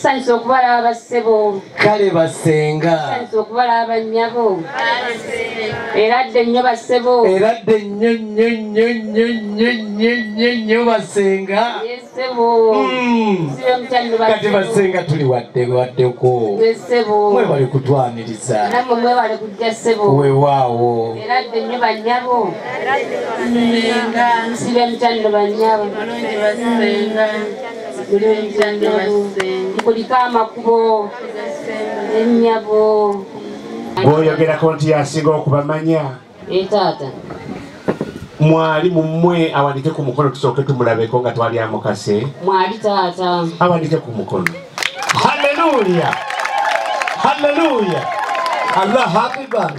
Sanso kubala abasebo kale basenga sanso kubala abanyabo eradde nnyo basebo eradde nnyo basenga yesebo kati basenga tuli waddeko mwe bali kutwaniriza namwe mwe bali kujja sebo weewaawo eradde nnyo banyabo nsibe mutando banyabo kuliko amakubo ennyabo bw'oyogerako nti yasinga okubamanya taata mwali mummwe awandike ku mukono tusooke tumulabeko nga twali amukase mwali taata awandike ku mukono haleluya haleluya allah akbar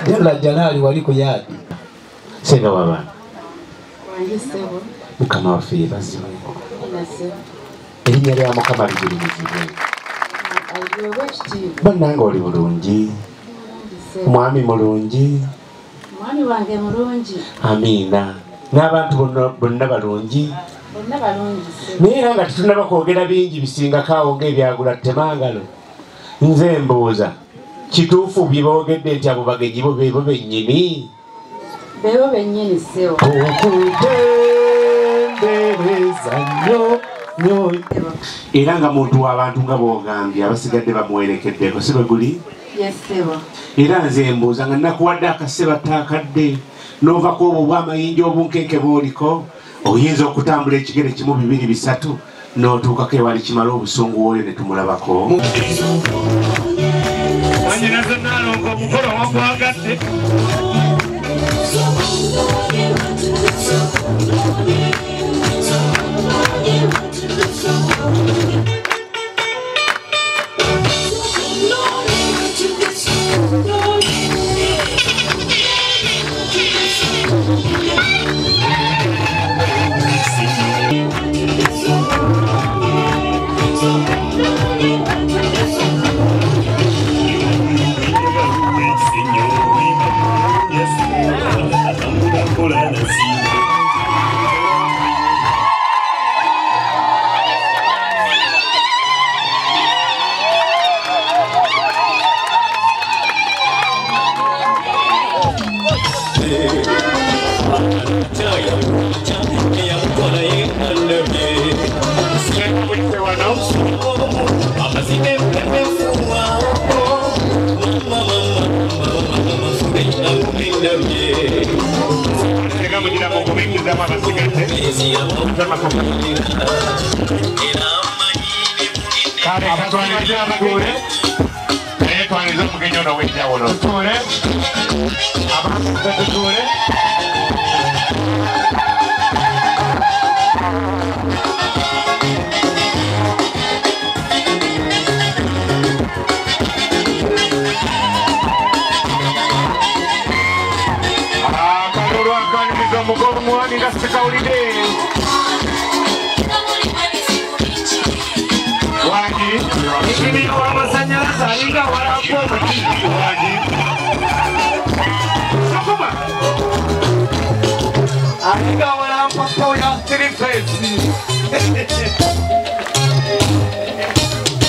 jalla jalali wali ku yadi senga wabana wangisebo mukama waffe yebaziwe erinnya lya mukama ligirimizibwe bannange oli bulungi mwami mulungi mwami wange mulungi amiina n'abantu bonna balungi naye era nga tetunaba kwogera bingi bisingako awo ng'ebyagula temangalo nze mbuuza kituufu bye boogedde nti abo bagenyi bo beebo bennyini bebo bennyini sewo okutendereza nnyo era nga muntu w'abantu nga bw'ogambye abasigadde bamuwerekeddeko si bwe guli era nze mbuuza nga nakuwadde akaseba taakadde n'ovako obwo bw'amayinja obunkenke bw'oliko oyinza okutambula ekigere kimu bibiri bisatu n'otuukako ewali kimala obusungu w'oyo ne tumulabako wanyinaze naalonga omukolo wagwagadde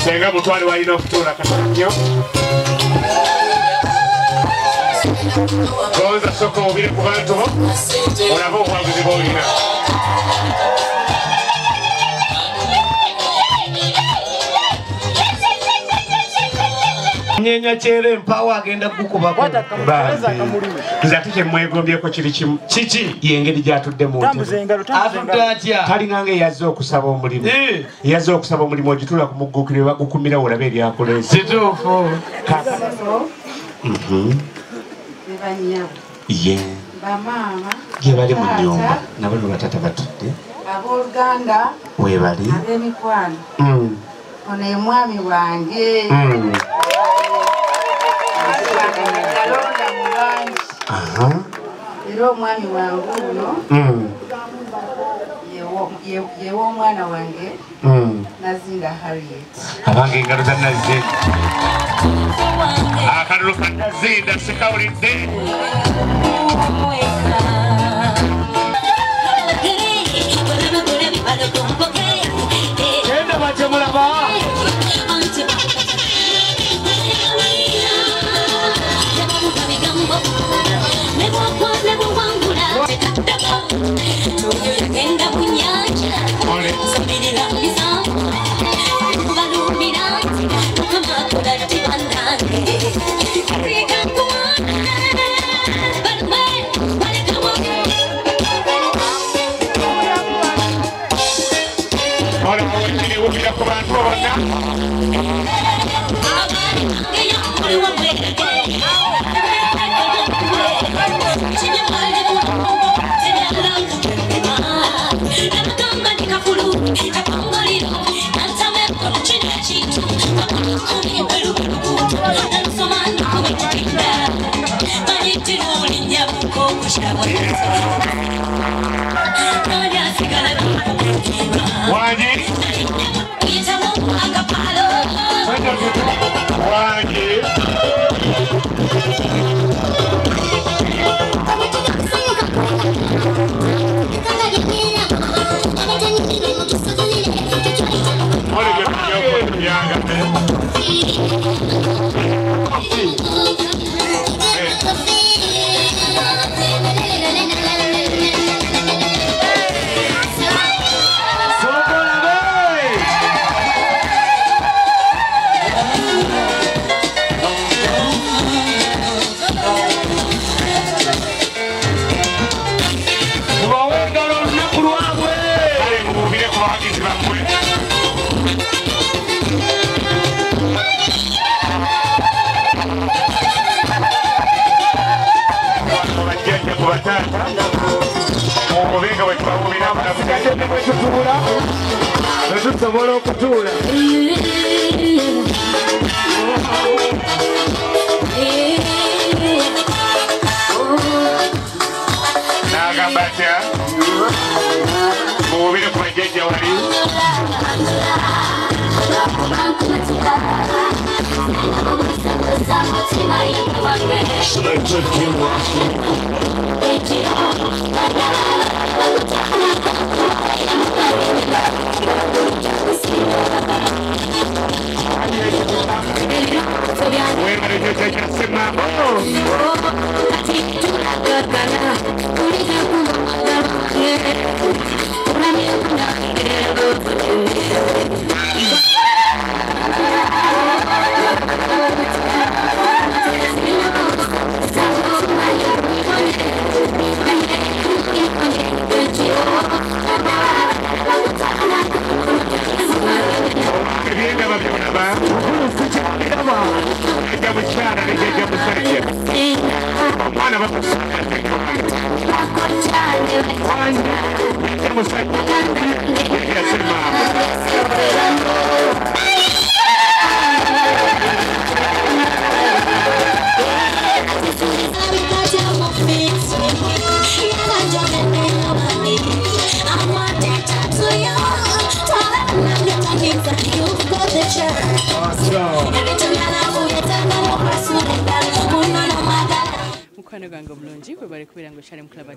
senga mutwali walina okutuula katanyo gonza soka obire ku bantu bo olaba obwaguzi bwolina nyenya kyere mpawo agenda kukubako nze ate kyemwegombyeko kiri kimu kiki yengeri gyatudde mutalinganga eyazze okusaba omulimu yazze okusaba omulimu ogitula ku muggukiro bagukumira olabe ebyakulese banyabo ye bamama ye bali mu nyumba nabano batata batudde abooluganda webali ab'emikwano ono ye mwami wange yalonda mu bangi era omwami wange uno yewa omwana wange Nazinda Harriet abange engalo za Nazinda akalulu ka Nazinda sikawulidde genda bajje mulaba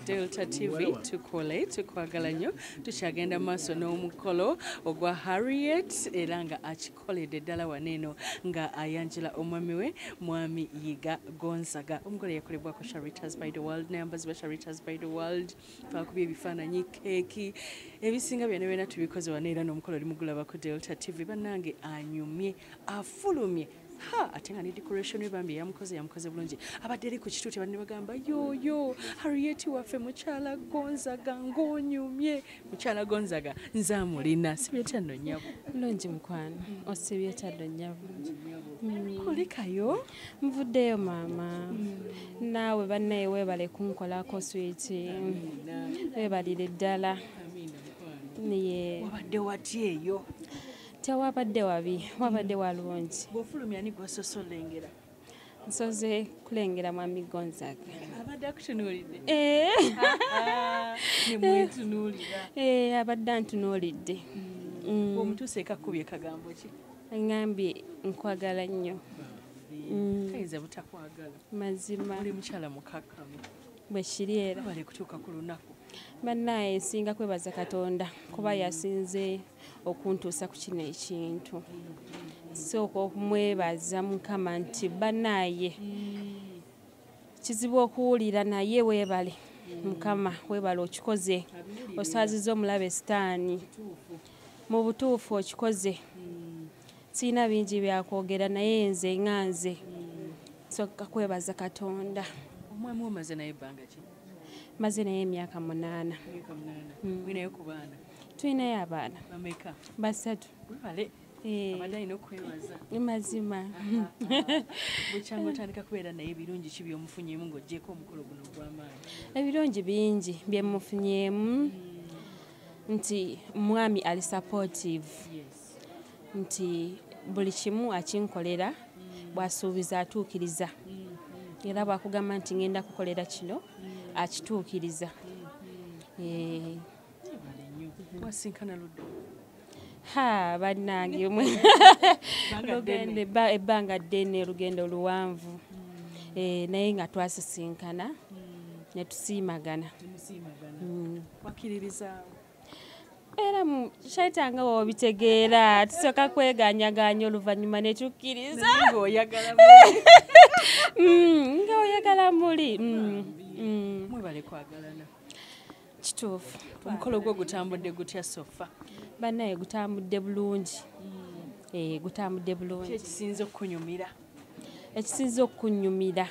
Delta TV tukwagala nnyo tukyagenda maaso n'omukolo ogwa Harriet era nga akikoledde ddala waneeno nga ayanjula omwami we mwami Yiga Gonzaga. Omukolo yakolebwako Sharitas by the World n'ayambazibwa Sharitas by the World twakubye ebifaananyi keeki ebisinga byonna byonna tubikoze waneera n'omukolo oli mugulabako Delta TV bannange anyumye afulumye ate nga ne decoration ebambi yamukoze bulungi abadde eri ku kituuti banne bagamba yoyo Harriet waffe mukyala Gonzaga ng'onyumye mukyala Gonzaga nze amulina sibyetya nno nnyabo bulungi mukwano osibye kyaddo nnyabo Kolikayo? Mvuddeyo maama. Naawe bannaye weebale kunkolako switi. Weebalire ddala. Niye. Wabadde watya eyo? Tewabadde wabi, wabadde walungi. Bw'ofulumya ni gw'ososolengera? Nsoze kulengera mwami Gonzaga. Abadde akutunuulidde? Nemwetunuulira. Abadde antunuulidde. Omutuusa ekakubye kagambo ki? Ngambye nkwagala nnyo. Kayinza butakwagala. Mazima. Oli mukyala mukakkamu. Bwe kiri era. Bale kutuuka ku lunaku. Bannaye nsinga kwebaza Katonda kuba yasinze okuntuusa ku kino ekintu. Sooka okumwebaza Mukama nti bannaye kizibu okuwulira naye weebale. Mukama weebale okikoze. Oswaziza omulabe sitaani. Mu butuufu okikoze. Sina bingi byakwogera naye nze nganze. Sooka kwebaza Katonda. Omwami omaze naye ebbanga ki? Maze naye emyaka 8. Mwinayo ku baana? Tulinayo abaana. Bameka? 3. Webale. Abadde alina okwebaza. Mazima. Bukyanga otandika kubeera naye ebirungi ki by'omufunyeemu ng'oggyeko omukolo guno ogw'amaanyi? Ebirungi bingi bye mufunyeemu nti mwami ali supportive. Nti buli kimu akinkolera bw'asuubiza atuukiriza. Era bw'akugamba nti ngenda kukolera kino akituukiriza. Wasinkana ludda? Bannange ebbanga ddene lugendo luwanvu. Naye nga twasisinkana ne tusiimagana. Wakkiririzaawo? Era shaitanga w'obitegeera tusooka kweganyaganya oluvannyuma ne tukkiriza. Ng'oyagala muli. Mwebale kwagalana. Kituufu. Omukolo gwo gutambudde gutya Sofa? Bannaye gutambudde bulungi. Gutambudde bulungi. Ekisinze okunyumira? Ekisinze okunyumira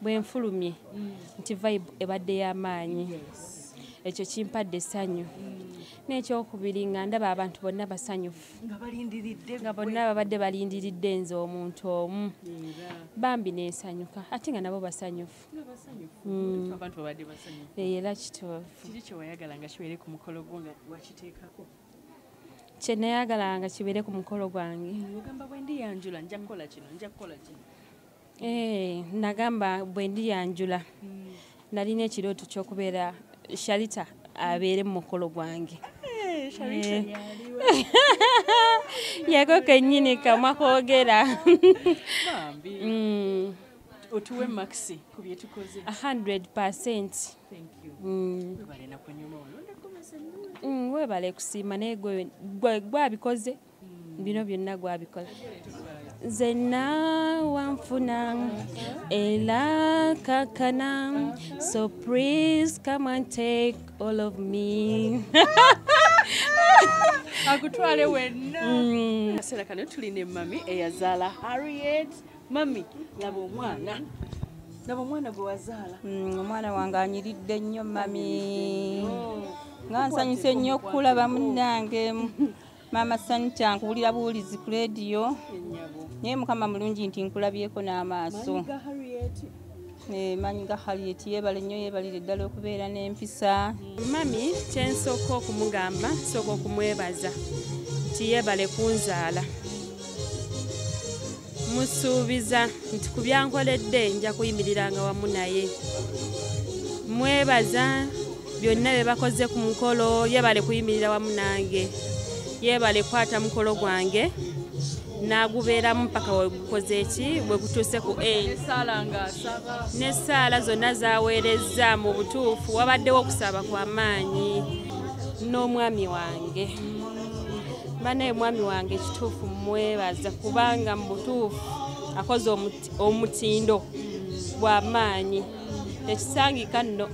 bwe nfulumye nti vibe ebadde y'amaanyi. Ekyo kimpadde essanyu. N'ekyokubiri nga ndaba abantu bonna basanyufu. Nga bonna babadde balindiridde nze omuntu omu. Bambi n'ensanyuka ate nga nabo basanyufu. Abantu babadde basanyufu. Era kituufu. Kiki kye wayagalanga kibeere ku mukolo gwo nga wakiteekako? Kye nayagalanga kibeere ku mukolo gwange. Ogamba bwe ndiyanjula nja kukola kino, nja kukola kino. Nagamba bwe ndiyanjula nalina ekirooto ky'okubeera Sharita abeere mu mukolo gwange. Yako kennyini kamwa koogera. Otuwe maxi ku bye tukoze? 100%. Weebale kusiima naye gwabikoze. Bino byonna gwabikola. Zenna wanfuna ela kakana, so please come and take all of me. Agutwale wenna. Kaseera kano tulina mami eyazaala Harriet. Mami, laba omwana. Laba omwana gwe wazaala. Omwana wange anyiridde nnyo mami. Nga nsanyuse nnyo okulaba munnange. Mama Sanita nkuwulira buwulizi ku leediyo. Naye Mukama mulungi nti nkulabyeko n'amaaso. Manyiga Harriet yeebale nnyo yeebalire ddala okubeera n'empisa. Mami kyensooka okumugamba nsooka okumwebaza nti yeebale kunzaala. Musuubiza nti ku byankoledde nja kuyimiriranga wamu naye. Mwebaza byonna bye bakoze ku mukolo, yeebale kuyimirira wamu nange. Yeebale kwata mukolo gwange n'agubeeramu mpaka wegukoze eki bwe gutuuse ku n'essaala zonna zaaweerezza mu butuufu. Wabaddewo okusaba kw'amaanyi n'omwami wange. Bannaye mwami wange kituufu mwebaza kubanga mu butuufu akoze omutindo gw'amaanyi. Tekisangika nno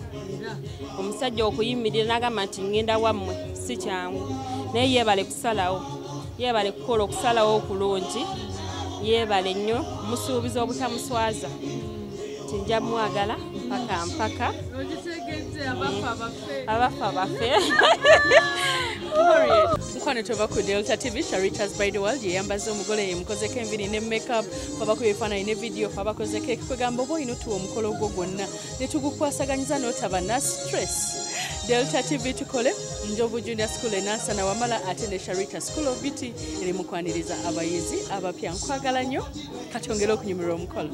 omusajja okuyimirira n'agamba nti ngenda wammwe si kyangu. Naye yeebale kusalawo, yeebale kukola okusalawo okulungi, yeebale nnyo musuubiza obutamuswaza nti nja mwagala mpaka abafa bafe. Mukwano tova ku Delta TV, Sharitas by the World yeyambaza omugole yemukozeko enviri ne makeup faba ku ebifaananyi ne video faba kozeko ekikugamba oba olina otuwa omukolo gwo gwonna ne tugukwasaganyiza n'otaba na stress. Delta TV tukole Njovu Junior School enansana wamala ate ne Sharita School of Beauty eri mukwaniriza abayizi abapya. Nkwagala nnyo kati ongera okunyumirwa omukolo.